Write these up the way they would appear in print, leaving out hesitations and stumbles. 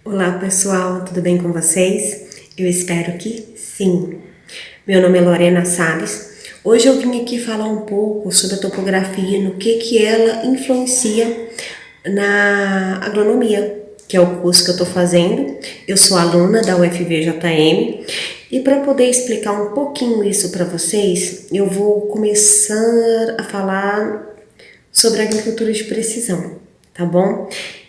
Olá pessoal, tudo bem com vocês? Eu espero que sim. Meu nome é Lorena Salles. Hoje eu vim aqui falar um pouco sobre a topografia, no que ela influencia na agronomia, que é o curso que eu estou fazendo. Eu sou aluna da UFVJM e para poder explicar um pouquinho isso para vocês, eu vou começar a falar sobre agricultura de precisão, tá bom?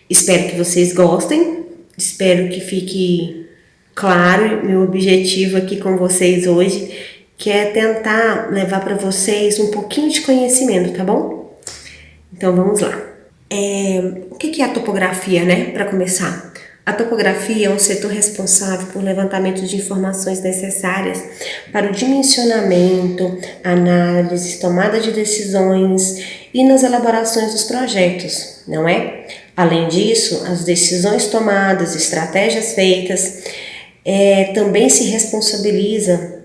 Espero que vocês gostem, espero que fique claro meu objetivo aqui com vocês hoje, que é tentar levar para vocês um pouquinho de conhecimento, tá bom? Então vamos lá. O que é a topografia, né? Para começar, a topografia é um setor responsável por levantamento de informações necessárias para o dimensionamento, análise, tomada de decisões e nas elaborações dos projetos, não é? Além disso, as decisões tomadas, estratégias feitas, também se responsabiliza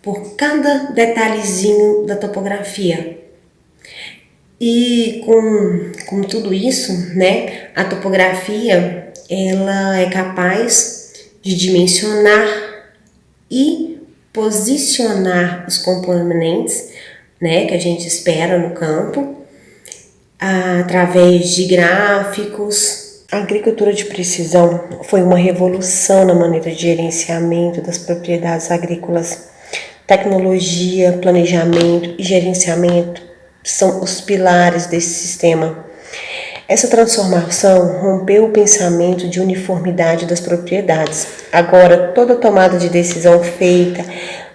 por cada detalhezinho da topografia. E com tudo isso, né, a topografia ela é capaz de dimensionar e posicionar os componentes, né, que a gente espera no campo, através de gráficos. A agricultura de precisão foi uma revolução na maneira de gerenciamento das propriedades agrícolas. Tecnologia, planejamento e gerenciamento são os pilares desse sistema. Essa transformação rompeu o pensamento de uniformidade das propriedades. Agora, toda tomada de decisão feita,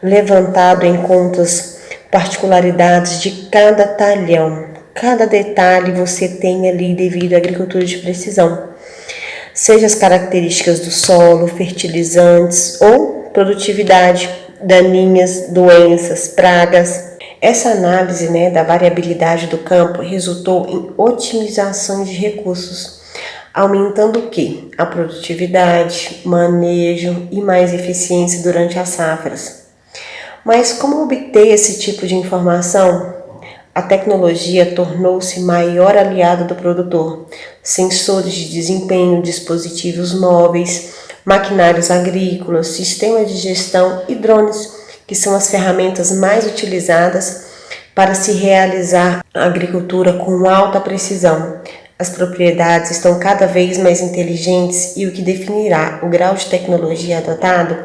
levantado em contas particularidades de cada talhão, cada detalhe você tem ali devido à agricultura de precisão. Seja as características do solo, fertilizantes ou produtividade, daninhas, doenças, pragas. Essa análise, né, da variabilidade do campo resultou em otimização de recursos, aumentando o quê? A produtividade, manejo e mais eficiência durante as safras. Mas como obter esse tipo de informação? A tecnologia tornou-se maior aliada do produtor. Sensores de desempenho, dispositivos móveis, maquinários agrícolas, sistemas de gestão e drones, que são as ferramentas mais utilizadas para se realizar a agricultura com alta precisão. As propriedades estão cada vez mais inteligentes e o que definirá o grau de tecnologia adotado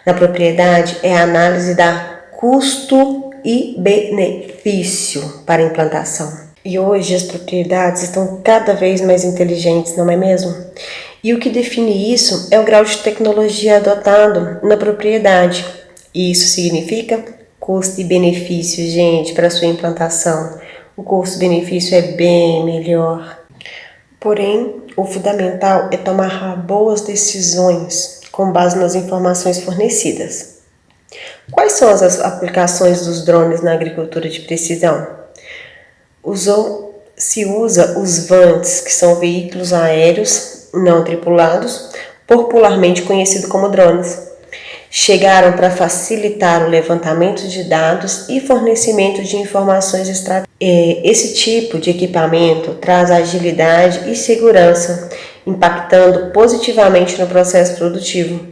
na propriedade é a análise da custo e benefício para a implantação. E hoje as propriedades estão cada vez mais inteligentes, não é mesmo? E o que define isso é o grau de tecnologia adotado na propriedade. E isso significa custo e benefício, gente, para a sua implantação. O custo-benefício é bem melhor. Porém, o fundamental é tomar boas decisões com base nas informações fornecidas. Quais são as aplicações dos drones na agricultura de precisão? Se usa os VANTs, que são veículos aéreos não tripulados, popularmente conhecidos como drones. Chegaram para facilitar o levantamento de dados e fornecimento de informações estratégicas. Esse tipo de equipamento traz agilidade e segurança, impactando positivamente no processo produtivo.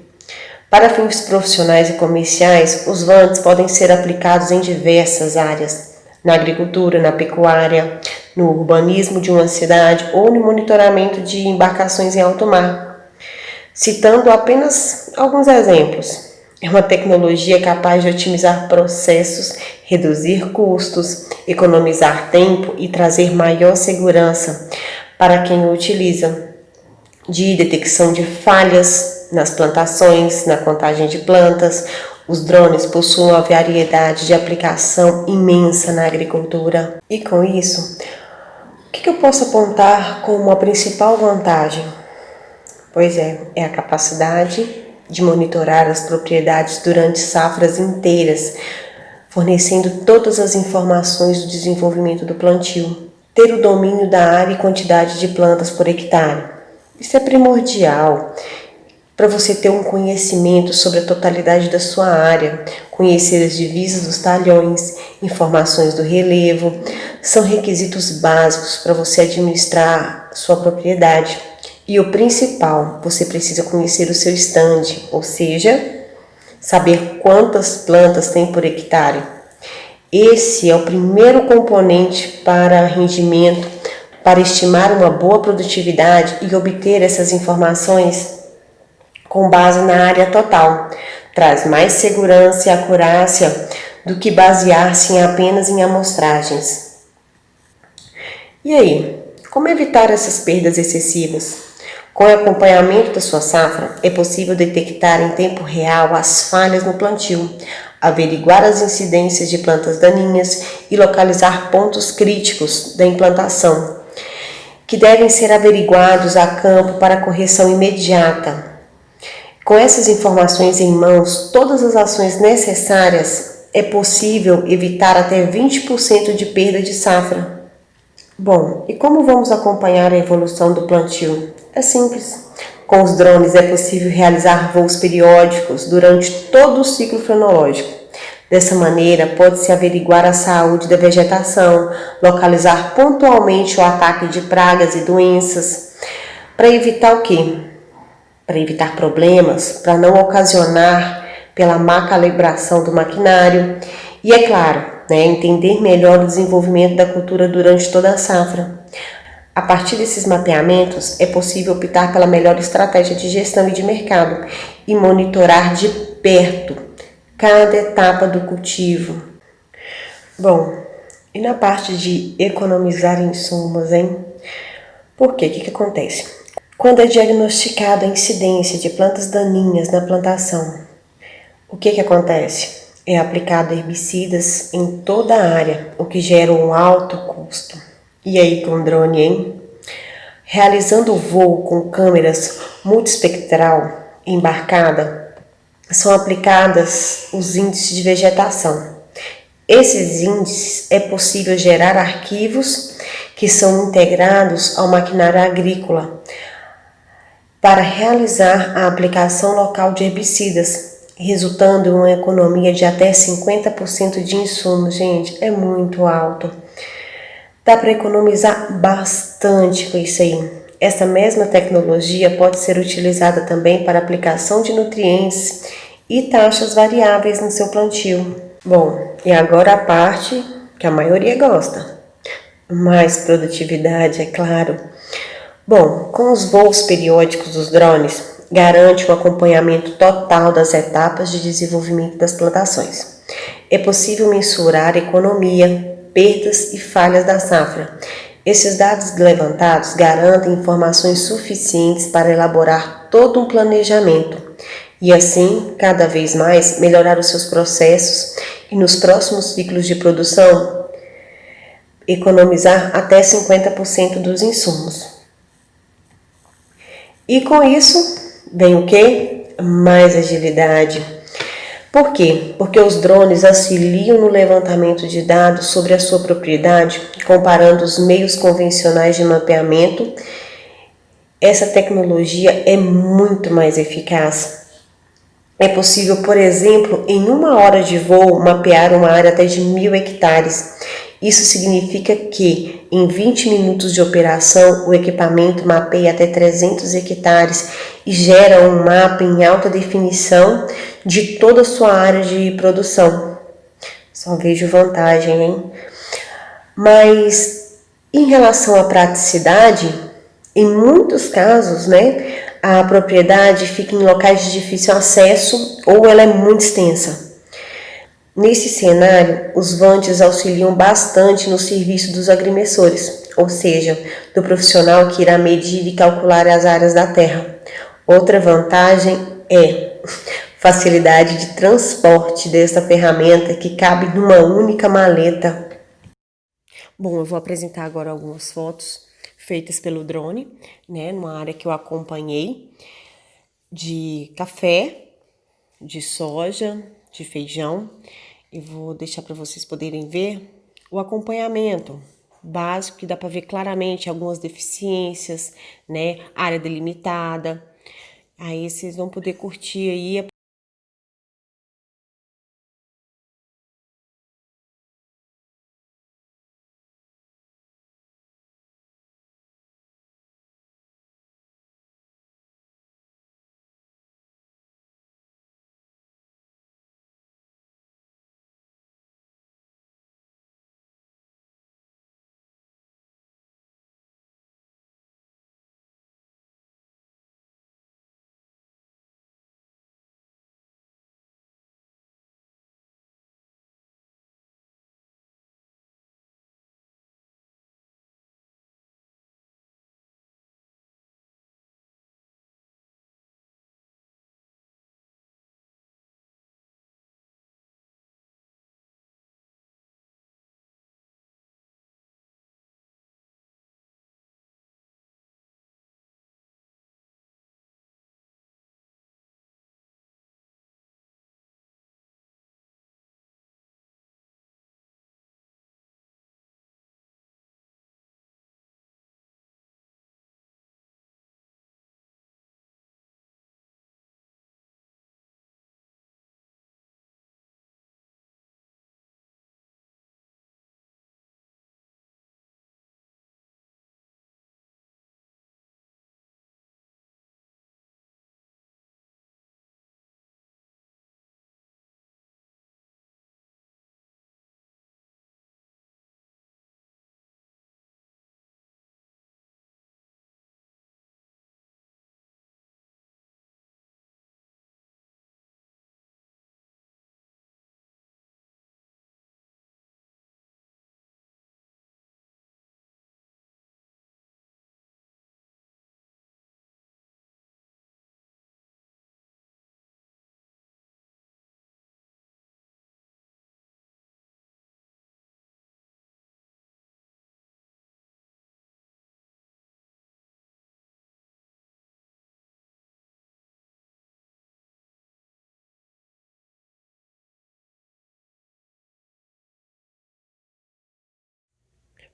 Para fins profissionais e comerciais, os VANTs podem ser aplicados em diversas áreas, na agricultura, na pecuária, no urbanismo de uma cidade ou no monitoramento de embarcações em alto mar. Citando apenas alguns exemplos, é uma tecnologia capaz de otimizar processos, reduzir custos, economizar tempo e trazer maior segurança para quem o utiliza, de detecção de falhas nas plantações, na contagem de plantas. Os drones possuem uma variedade de aplicação imensa na agricultura. E com isso, o que eu posso apontar como a principal vantagem? Pois é a capacidade de monitorar as propriedades durante safras inteiras, fornecendo todas as informações do desenvolvimento do plantio. Ter o domínio da área e quantidade de plantas por hectare. Isso é primordial para você ter um conhecimento sobre a totalidade da sua área, conhecer as divisas dos talhões, informações do relevo, são requisitos básicos para você administrar sua propriedade. E o principal, você precisa conhecer o seu estande, ou seja, saber quantas plantas tem por hectare. Esse é o primeiro componente para rendimento, para estimar uma boa produtividade e obter essas informações com base na área total. Traz mais segurança e acurácia do que basear-se apenas em amostragens. E aí, como evitar essas perdas excessivas? Com o acompanhamento da sua safra, é possível detectar em tempo real as falhas no plantio, averiguar as incidências de plantas daninhas e localizar pontos críticos da implantação, que devem ser averiguados a campo para correção imediata. Com essas informações em mãos, todas as ações necessárias, é possível evitar até 20% de perda de safra. Bom, e como vamos acompanhar a evolução do plantio? É simples. Com os drones é possível realizar voos periódicos durante todo o ciclo fenológico. Dessa maneira, pode-se averiguar a saúde da vegetação, localizar pontualmente o ataque de pragas e doenças, para evitar o quê? Para evitar problemas, para não ocasionar pela má calibração do maquinário e, é claro, entender melhor o desenvolvimento da cultura durante toda a safra. A partir desses mapeamentos, é possível optar pela melhor estratégia de gestão e de mercado e monitorar de perto cada etapa do cultivo. Bom, e na parte de economizar insumos, hein? Por quê? O que acontece? Quando é diagnosticada a incidência de plantas daninhas na plantação, o que acontece? É aplicado herbicidas em toda a área, o que gera um alto custo. E aí com drone, hein? Realizando o voo com câmeras multiespectral embarcada, são aplicadas os índices de vegetação. Esses índices é possível gerar arquivos que são integrados ao maquinário agrícola para realizar a aplicação local de herbicidas, resultando em uma economia de até 50% de insumos. Gente, é muito alto. Dá para economizar bastante com isso aí. Essa mesma tecnologia pode ser utilizada também para aplicação de nutrientes e taxas variáveis no seu plantio. Bom, e agora a parte que a maioria gosta. Mais produtividade, é claro. Bom, com os voos periódicos dos drones, garante o acompanhamento total das etapas de desenvolvimento das plantações. É possível mensurar economia, perdas e falhas da safra. Esses dados levantados garantem informações suficientes para elaborar todo um planejamento e, assim, cada vez mais melhorar os seus processos e, nos próximos ciclos de produção, economizar até 50% dos insumos. E com isso, vem o quê? Mais agilidade. Por quê? Porque os drones auxiliam no levantamento de dados sobre a sua propriedade, comparando os meios convencionais de mapeamento. Essa tecnologia é muito mais eficaz. É possível, por exemplo, em 1 hora de voo, mapear uma área até de 1.000 hectares. Isso significa que, em 20 minutos de operação, o equipamento mapeia até 300 hectares e gera um mapa em alta definição de toda a sua área de produção. Só vejo vantagem, hein? Mas, em relação à praticidade, em muitos casos, a propriedade fica em locais de difícil acesso ou ela é muito extensa. Nesse cenário, os vantes auxiliam bastante no serviço dos agrimensores, ou seja, do profissional que irá medir e calcular as áreas da terra. Outra vantagem é facilidade de transporte desta ferramenta que cabe numa única maleta. Bom, eu vou apresentar agora algumas fotos feitas pelo drone, numa área que eu acompanhei, de café, de soja, de feijão. E vou deixar para vocês poderem ver o acompanhamento básico, que dá para ver claramente algumas deficiências, área delimitada. Aí vocês vão poder curtir aí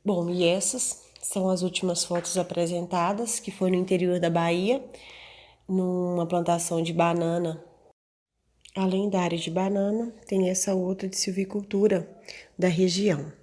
Bom, e essas são as últimas fotos apresentadas, que foi no interior da Bahia, numa plantação de banana. Além da área de banana, tem essa outra de silvicultura da região.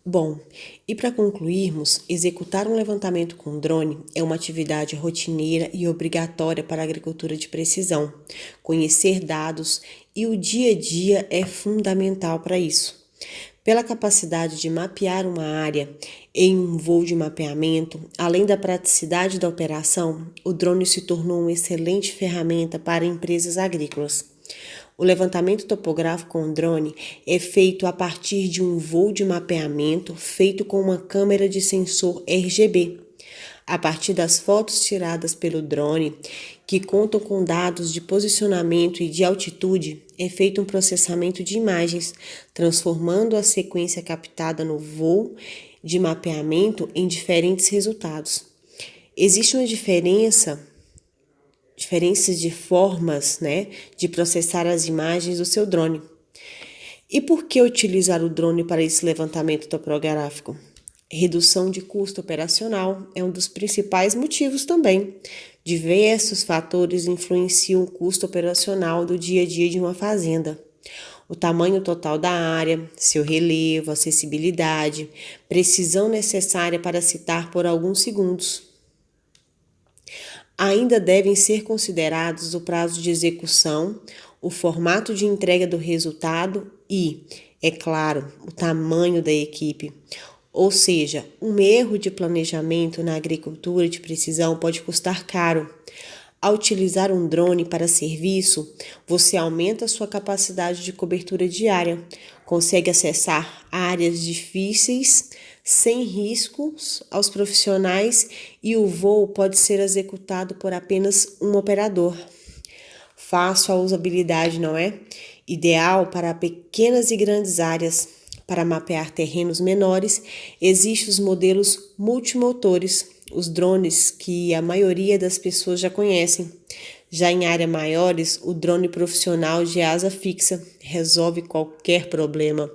Bom, e para concluirmos, executar um levantamento com drone é uma atividade rotineira e obrigatória para a agricultura de precisão. Conhecer dados e o dia a dia é fundamental para isso. Pela capacidade de mapear uma área em um voo de mapeamento, além da praticidade da operação, o drone se tornou uma excelente ferramenta para empresas agrícolas. O levantamento topográfico com drone é feito a partir de um voo de mapeamento feito com uma câmera de sensor RGB. A partir das fotos tiradas pelo drone, que contam com dados de posicionamento e de altitude, é feito um processamento de imagens, transformando a sequência captada no voo de mapeamento em diferentes resultados. Existe uma diferenças de formas, de processar as imagens do seu drone. E por que utilizar o drone para esse levantamento topográfico? Redução de custo operacional é um dos principais motivos também. Diversos fatores influenciam o custo operacional do dia a dia de uma fazenda. O tamanho total da área, seu relevo, acessibilidade, precisão necessária para citar por alguns segundos. Ainda devem ser considerados o prazo de execução, o formato de entrega do resultado e, é claro, o tamanho da equipe. Ou seja, um erro de planejamento na agricultura de precisão pode custar caro. Ao utilizar um drone para serviço, você aumenta sua capacidade de cobertura diária, consegue acessar áreas difíceis sem riscos aos profissionais e o voo pode ser executado por apenas um operador. Fácil a usabilidade, não é? Ideal para pequenas e grandes áreas. Para mapear terrenos menores, existem os modelos multimotores, os drones que a maioria das pessoas já conhecem. Já em áreas maiores, o drone profissional de asa fixa resolve qualquer problema.